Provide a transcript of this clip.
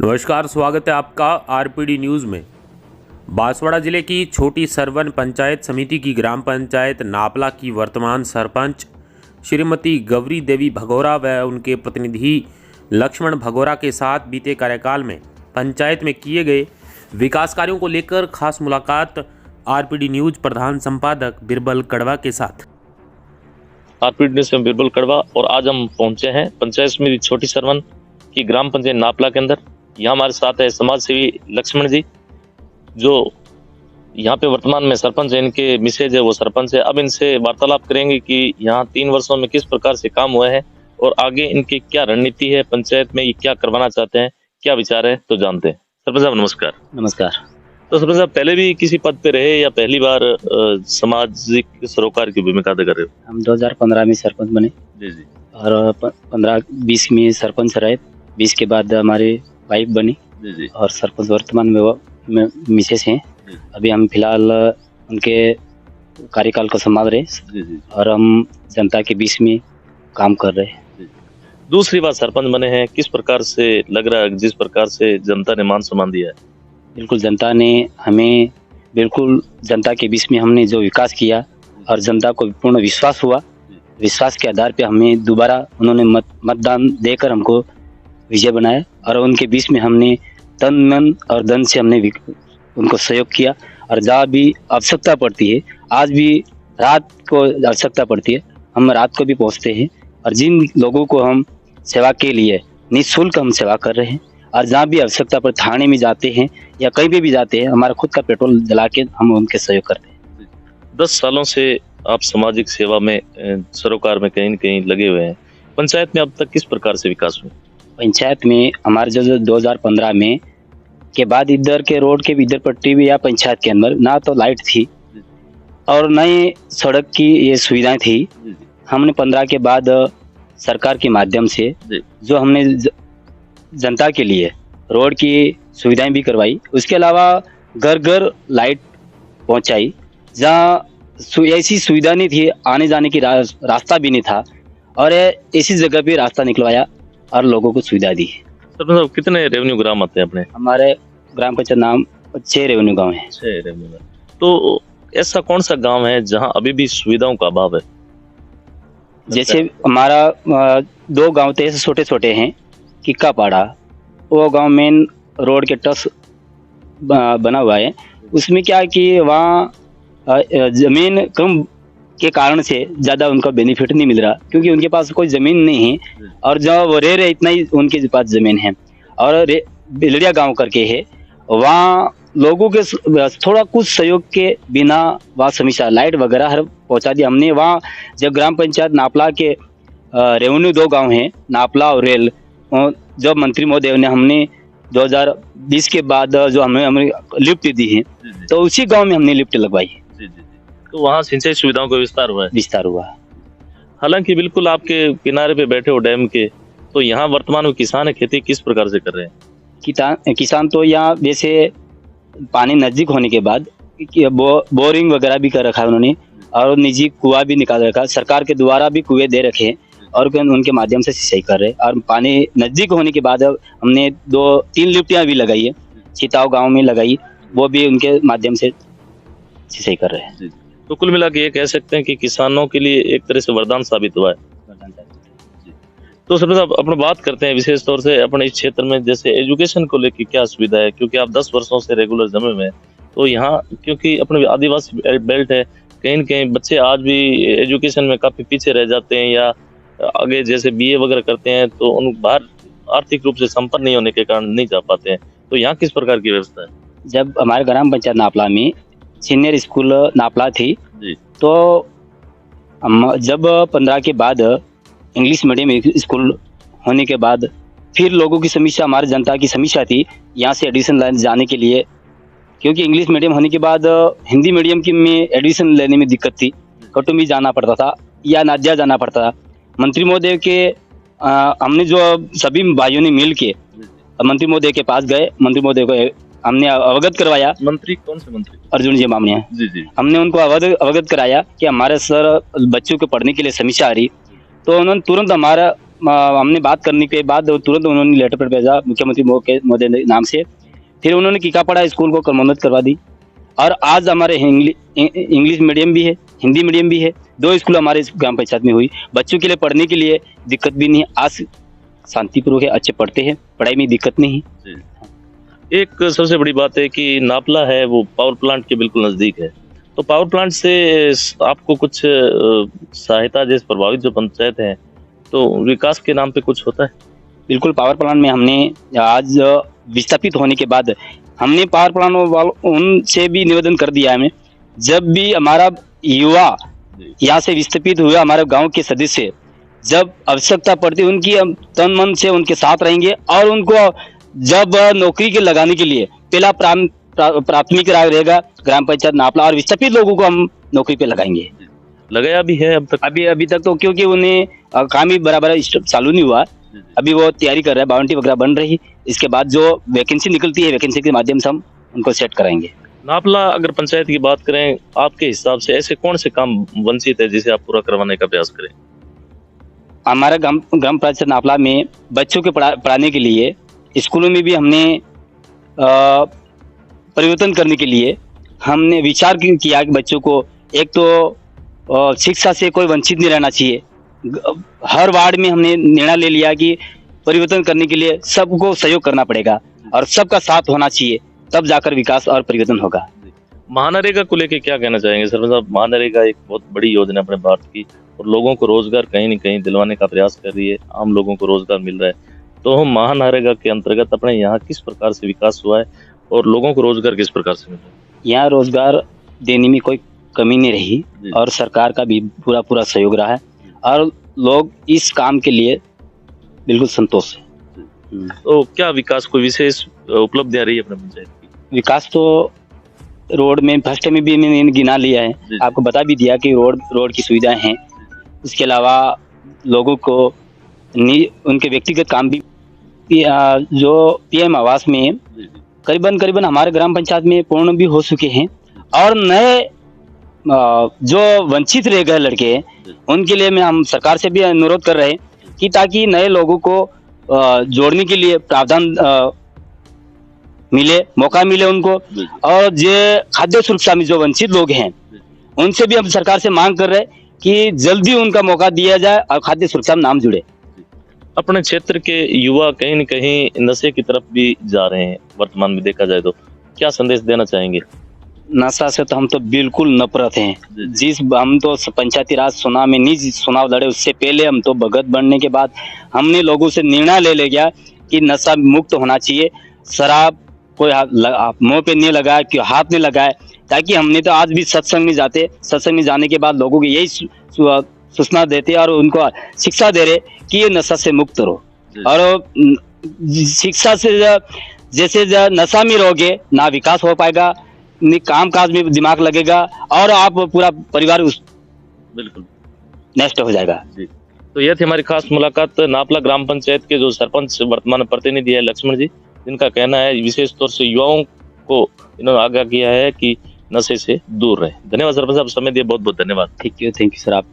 नमस्कार, स्वागत है आपका आरपीडी न्यूज़ में। बांसवाड़ा जिले की छोटी सरवन पंचायत समिति की ग्राम पंचायत नापला की वर्तमान सरपंच श्रीमती गौरी देवी भगोरा व उनके प्रतिनिधि लक्ष्मण भगोरा के साथ बीते कार्यकाल में पंचायत में किए गए विकास कार्यों को लेकर खास मुलाकात आरपीडी न्यूज़ प्रधान संपादक बिरबल कड़वा के साथ। आरपीडी न्यूज़ में बिरबल कड़वा और आज हम पहुंचे हैं पंचायत समिति छोटी सरवन की ग्राम पंचायत नापला के अंदर। यहाँ हमारे साथ है समाज सेवी लक्ष्मण जी, जो यहाँ पे वर्तमान में सरपंच है। इनके मिसेज है वो सरपंच है। अब इनसे वार्तालाप करेंगे कि यहाँ 3 वर्षों में किस प्रकार से काम हुआ है और आगे इनकी क्या रणनीति है, पंचायत में ये क्या करवाना चाहते हैं, क्या विचार है, तो जानते हैं। सरपंच साहब नमस्कार। नमस्कार। तो सरपंच साहब पहले भी किसी पद पे रहे या पहली बार सामाजिक सरोकार की भूमिका अदा कर रहे हो? हम 2015 में सरपंच बने जी जी। और 15-20 में सरपंच रहे। 20 के बाद हमारी वाइफ बनी जी जी। और सरपंच वर्तमान में वो मिसेस हैं। अभी हम फिलहाल उनके कार्यकाल को संभाल रहे जी जी। और हम जनता के बीच में काम कर रहे हैं। दूसरी बार सरपंच बने हैं, किस प्रकार से लग रहा है, जिस प्रकार से जनता ने मान सम्मान दिया है? बिल्कुल, जनता ने हमें जनता के बीच में हमने जो विकास किया और जनता को पूर्ण विश्वास हुआ, विश्वास के आधार पे हमें दोबारा उन्होंने मतदान देकर हमको विजय बनाया और उनके बीच में हमने तन मन और धन से हमने उनको सहयोग किया। और जहाँ भी आवश्यकता पड़ती है, आज भी रात को आवश्यकता पड़ती है, हम रात को भी पहुँचते हैं और जिन लोगों को हम सेवा के लिए निःशुल्क हम सेवा कर रहे हैं। और जहाँ भी आवश्यकता पर थाने में जाते हैं या कहीं भी जाते हैं, हमारा खुद का पेट्रोल जला के हम उनके सहयोग करते हैं। 10 सालों से आप सामाजिक सेवा में सरोकार में कहीं न कहीं लगे हुए हैं। पंचायत में अब तक किस प्रकार से विकास हुआ? पंचायत में हमारे जो 2015 में के बाद इधर के रोड के इधर पट्टी भी या पंचायत के अंदर ना तो लाइट थी और न ही सड़क की ये सुविधाएं थी। हमने 15 के बाद सरकार के माध्यम से जो हमने जनता के लिए रोड की सुविधाएं भी करवाई, उसके अलावा घर घर लाइट पहुंचाई। जहाँ ऐसी सुविधा नहीं थी, आने जाने की रास्ता भी नहीं था, और ऐसी जगह पे रास्ता निकलवाया और लोगों को सुविधा दी। सरपंच साहब कितने रेवेन्यू ग्राम आते हैं अपने? हमारे ग्राम पंचायत नाम 6 रेवेन्यू गाँव है। 6 रेवेन्यू। तो ऐसा कौन सा गांव है जहां अभी भी सुविधाओं का अभाव है? जैसे हमारा 2 गांव तो ऐसे छोटे छोटे हैं। किक्कापाड़ा वो गांव मेन रोड के टच बना हुआ है। उसमें क्या है कि वहाँ जमीन कम के कारण से ज़्यादा उनका बेनिफिट नहीं मिल रहा, क्योंकि उनके पास कोई ज़मीन नहीं है और जहाँ वो रह रहे इतना ही उनके पास ज़मीन है। और बिलड़िया गांव करके है, वहाँ लोगों के थोड़ा कुछ सहयोग के बिना वहाँ समस्या लाइट वगैरह हर पहुँचा दिया हमने। वहाँ जब ग्राम पंचायत नापला के रेवेन्यू 2 गांव हैं, नापला और रेल, जब मंत्री महोदय ने हमने 2020 के बाद जो हमें लिफ्ट दी है, तो उसी गांव में हमने लिफ्ट लगवाई है। तो वहाँ सिंचाई सुविधाओं का विस्तार हुआ है। हालांकि बिल्कुल आपके किनारे पे बैठे हो डैम के, तो यहाँ वर्तमान में किसान खेती किस प्रकार से कर रहे हैं? किसान तो यहाँ वैसे पानी नजदीक होने के बाद बोरिंग वगैरह भी कर रखा है उन्होंने, और निजी कुआं भी निकाल रखा। सरकार के द्वारा भी कुएं दे रखे हैं और उनके माध्यम से सिंचाई कर रहे हैं। और पानी नजदीक होने के बाद हमने 2-3 लिफ्टियाँ भी लगाई है, छिताव गाँव में लगाई, वो भी उनके माध्यम से सिंचाई कर रहे हैं। तो कुल मिला के ये कह सकते हैं कि किसानों के लिए एक तरह से वरदान साबित हुआ है। तो सरपंच साहब अपनी बात करते हैं विशेष तौर से अपने इस क्षेत्र में, जैसे एजुकेशन को लेकर क्या सुविधा है, क्योंकि आप 10 वर्षों से रेगुलर जमे हुए हैं। तो यहाँ क्योंकि अपने आदिवासी बेल्ट है, कहीं न कहीं बच्चे आज भी एजुकेशन में काफी पीछे रह जाते हैं, या आगे जैसे BA वगैरह करते हैं तो उन बाहर आर्थिक रूप से संपन्न नहीं होने के कारण नहीं जा पाते हैं। तो यहाँ किस प्रकार की व्यवस्था है? जब हमारे ग्राम पंचायत नापला में सीनियर स्कूल नापला थी जी, तो जब 15 के बाद इंग्लिश मीडियम स्कूल होने के बाद फिर लोगों की समस्या, हमारी जनता की समस्या थी यहाँ से एडमिशन लेने जाने के लिए, क्योंकि इंग्लिश मीडियम होने के बाद हिंदी मीडियम की में एडमिशन लेने में दिक्कत थी। कटुम्बी जाना पड़ता था या नादिया जाना पड़ता था। मंत्री महोदय के हमने जो सभी भाइयों ने मिल के मंत्री महोदय के पास गए, मंत्री महोदय को हमने अवगत करवाया। मंत्री कौन से मंत्री? अर्जुन जी मामनिया जी जी। हमने उनको अवगत कराया कि हमारे सर बच्चों को पढ़ने के लिए समस्या आ रही, तो उन्होंने तुरंत हमारा हमने बात करने के बाद तुरंत उन्होंने लेटर पर भेजा मुख्यमंत्री महोदय के नाम से। फिर उन्होंने कीकापाड़ा स्कूल को क्रमोन्नत करवा दी और आज हमारे इंग्लिश मीडियम भी है, हिंदी मीडियम भी है। 2 स्कूल हमारे इस ग्राम पंचायत में हुई। बच्चों के लिए पढ़ने के लिए दिक्कत भी नहीं है। आज शांतिपूर्वक है, अच्छे पढ़ते हैं, पढ़ाई में दिक्कत नहीं है। एक सबसे बड़ी बात है कि नापला है वो पावर प्लांट के बिल्कुल नजदीक है, तो पावर प्लांट से आपको कुछ सहायता जैसे प्रभावित जो पंचायत है तो विकास के नाम पे कुछ होता है? बिल्कुल, पावर प्लांट में हमने आज विस्थापित होने के बाद हमने पावर प्लांट वालों उनसे भी निवेदन कर दिया है। हमें जब भी हमारा युवा यहाँ से विस्थापित हुआ, हमारे गांव के सदस्य जब आवश्यकता पड़ती है उनकी हम तन मन से उनके साथ रहेंगे और उनको जब नौकरी के लगाने के लिए पहला प्राथमिक रहेगा ग्राम पंचायत नापला और विस्थापित लोगों को हम नौकरी पे लगाएंगे। लगाया भी है अब तक? अभी तक तो क्योंकि उन्हें काम ही बराबर चालू नहीं हुआ, अभी वो तैयारी कर रहे हैं, बाउंड्री वगैरह बन रही। इसके बाद जो वैकेंसी निकलती है वैकेंसी के माध्यम से हम उनको सेट कराएंगे। नापला अगर पंचायत की बात करें, आपके हिसाब से ऐसे कौन से काम वंचित है जिसे आप पूरा करवाने का प्रयास करें? हमारा ग्राम पंचायत नापला में बच्चों के पढ़ाने के लिए स्कूलों में भी हमने परिवर्तन करने के लिए हमने विचार किया कि बच्चों को एक तो शिक्षा से कोई वंचित नहीं रहना चाहिए। हर वार्ड में हमने निर्णय ले लिया कि परिवर्तन करने के लिए सबको सहयोग करना पड़ेगा और सबका साथ होना चाहिए, तब जाकर विकास और परिवर्तन होगा। महानरेगा को लेके क्या कहना चाहेंगे सरपंच साहब? महानरेगा एक बहुत बड़ी योजना अपने भारत की और लोगों को रोजगार कहीं न कहीं दिलवाने का प्रयास कर रही है, आम लोगों को रोजगार मिल रहा है। तो महानरेगा के अंतर्गत अपने यहाँ किस प्रकार से विकास हुआ है और लोगों को रोजगार किस प्रकार से मिल रहा है? यहाँ रोजगार देने में कोई कमी नहीं रही और सरकार का भी पूरा सहयोग रहा है और लोग इस काम के लिए बिल्कुल संतोष है। तो क्या विकास कोई विशेष उपलब्धियां रही है अपने पंचायत की? विकास तो रोड में फर्स्ट में भी मैंने गिना लिया है, आपको बता भी दिया कि रोड की सुविधाएं हैं। इसके अलावा लोगों को उनके व्यक्तिगत काम भी जो पीएम आवास में करीबन हमारे ग्राम पंचायत में पूर्ण भी हो चुके हैं और नए जो वंचित रह गए लड़के उनके लिए हम सरकार से भी अनुरोध कर रहे हैं कि ताकि नए लोगों को जोड़ने के लिए प्रावधान मिले, मौका मिले उनको। और जो खाद्य सुरक्षा में जो वंचित लोग हैं उनसे भी हम सरकार से मांग कर रहे हैं कि जल्दी उनका मौका दिया जाए और खाद्य सुरक्षा में नाम जुड़े। अपने क्षेत्र के युवा कहीं न कहीं नशे की तरफ भी जा रहे हैं वर्तमान में देखा जाए, तो क्या संदेश देना चाहेंगे? नशा से तो हम तो बिल्कुल नफरत हैं। हम तो पंचायती राज चुनाव में नहीं चुनाव लड़े, उससे पहले हम तो भगत बनने के बाद हमने लोगों से निर्णय ले लिया कि नशा मुक्त होना चाहिए। शराब कोई मुंह पे नहीं लगाए, कि हाथ नहीं लगाए, ताकि हमने तो आज भी सत्संग में जाते, सत्संग में जाने के बाद लोगों को यही सूचना देते और उनको शिक्षा दे रहे कि ये नशा से मुक्त रहो। और शिक्षा से जैसे नशा में रहोगे ना विकास हो पाएगा, नहीं काम काज में दिमाग लगेगा और आप पूरा परिवार बिल्कुल नष्ट हो जाएगा। तो यह थी हमारी खास मुलाकात नापला ग्राम पंचायत के जो सरपंच वर्तमान प्रतिनिधि है लक्ष्मण जी, जिनका कहना है विशेष तौर से युवाओं को इन्होंने आगाह किया है कि नशे से दूर रहे। धन्यवाद सरपंच साहब, समय दिए बहुत बहुत धन्यवाद। Thank you sir. आप